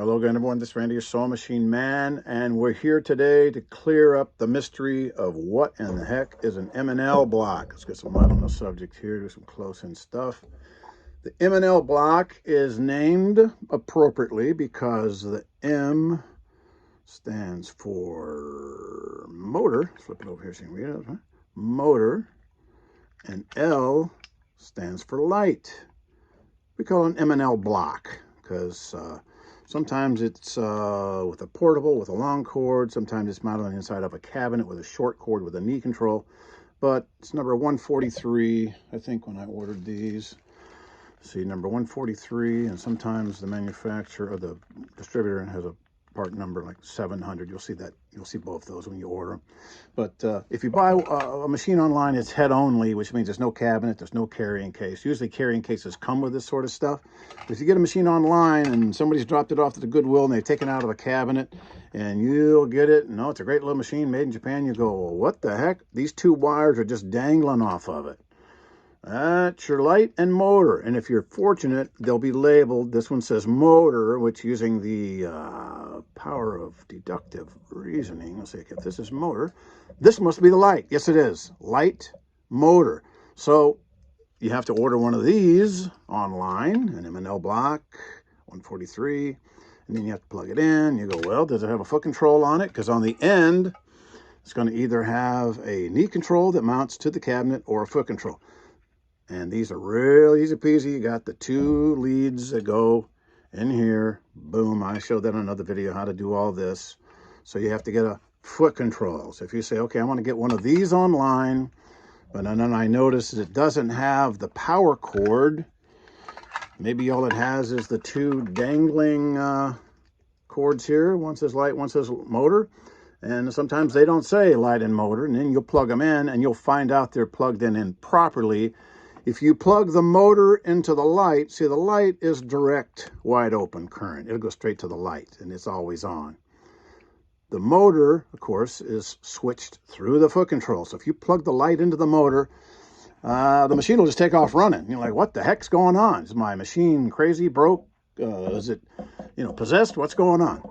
Hello again, everyone. This is Randy, your sewing machine man, and we're here today to clear up the mystery of what in the heck is an M&L block. Let's get some light on the subject here, do some close-in stuff. The M&L block is named appropriately because the M stands for motor. Flip it over here so you can read it. Huh? Motor, and L stands for light. We call it an M&L block because sometimes it's with a portable, with a long cord. Sometimes it's mounted on the inside of a cabinet with a short cord with a knee control. But it's number 143, I think, when I ordered these. See, number 143, and sometimes the manufacturer or the distributor has a part number like 700. You'll see that. You'll see both those when you order them. But if you buy a machine online, it's head only, which means there's no cabinet, there's no carrying case. Usually carrying cases come with this sort of stuff. But if you get a machine online and somebody's dropped it off to the Goodwill and they've taken it out of a cabinet, and you'll get it, no, it's a great little machine made in Japan. You go, well, what the heck? These two wires are just dangling off of it. That's your light and motor, and if you're fortunate, they'll be labeled. This one says motor, which using the power of deductive reasoning, I'll say, okay, if this is motor, this must be the light. Yes, it is. Light, motor. So you have to order one of these online, an M&L block, 143, and then you have to plug it in. You go, well, does it have a foot control on it? Because on the end, it's going to either have a knee control that mounts to the cabinet or a foot control. And these are real easy peasy. You got the two leads that go in here. Boom. I showed that in another video how to do all this. So you have to get a foot control. So if you say, okay, I want to get one of these online, but then I notice it doesn't have the power cord. Maybe all it has is the two dangling cords here. One says light, one says motor. And sometimes they don't say light and motor. And then you'll plug them in and you'll find out they're plugged in properly. If you plug the motor into the light, see, the light is direct, wide open current. It'll go straight to the light, and it's always on. The motor, of course, is switched through the foot control. So if you plug the light into the motor, the machine will just take off running. You're like, what the heck's going on? Is my machine crazy, broke? Is it, possessed? What's going on?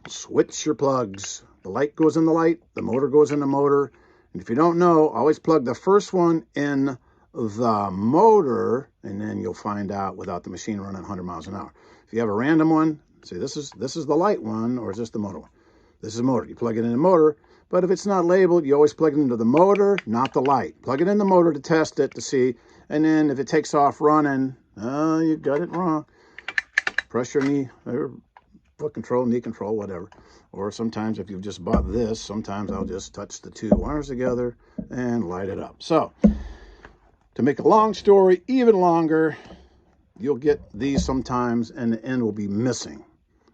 Switch your plugs. The light goes in the light, the motor goes in the motor. And if you don't know, always plug the first one in the motor, and then you'll find out without the machine running 100 miles an hour. If you have a random one, say this is the light one, or is this the motor one? This is motor. You plug it in the motor, but if it's not labeled, you always plug it into the motor, not the light. Plug it in the motor to test it to see, and then if it takes off running, you got it wrong. Press your knee, or foot control, knee control, whatever. Or sometimes if you've just bought this, sometimes I'll just touch the two wires together and light it up. So to make a long story even longer, you'll get these sometimes and the end will be missing.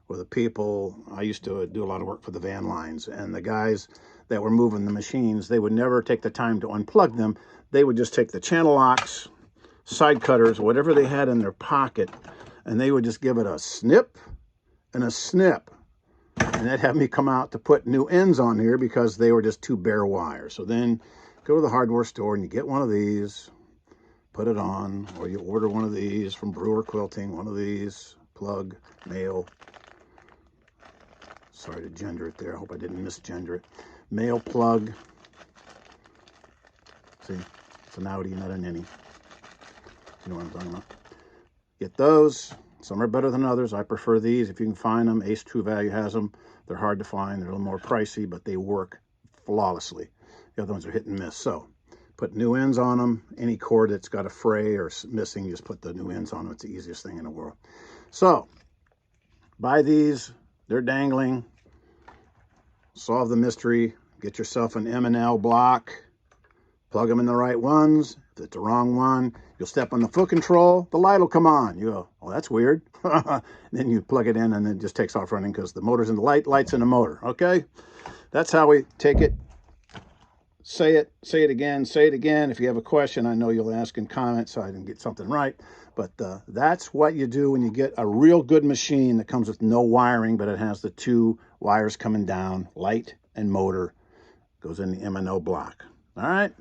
Or the people, I used to do a lot of work for the van lines, and the guys that were moving the machines, they would never take the time to unplug them. They would just take the channel locks, side cutters, whatever they had in their pocket, and they would just give it a snip and a snip. And that'd have me come out to put new ends on here because they were just two bare wires. So then go to the hardware store and you get one of these, put it on, or you order one of these from Brewer Quilting, one of these, plug, male. Sorry to gender it there. I hope I didn't misgender it. Male plug. See, it's an outie, not an innie. You know what I'm talking about. Get those. Some are better than others. I prefer these. If you can find them, Ace True Value has them. They're hard to find. They're a little more pricey, but they work flawlessly. The other ones are hit and miss. So put new ends on them. Any cord that's got a fray or missing, you just put the new ends on them. It's the easiest thing in the world. So buy these. They're dangling. Solve the mystery. Get yourself an M&L block. Plug them in the right ones. If it's the wrong one, you'll step on the foot control. The light will come on. You go, oh, that's weird. Then you plug it in and it just takes off running because the motor's in the light, light's in the motor. Okay? That's how we take it. Say it again, say it again. If you have a question, I know you'll ask in comments so I can get something right. But that's what you do when you get a real good machine that comes with no wiring, but it has the two wires coming down, light and motor, goes in the M&O block. All right?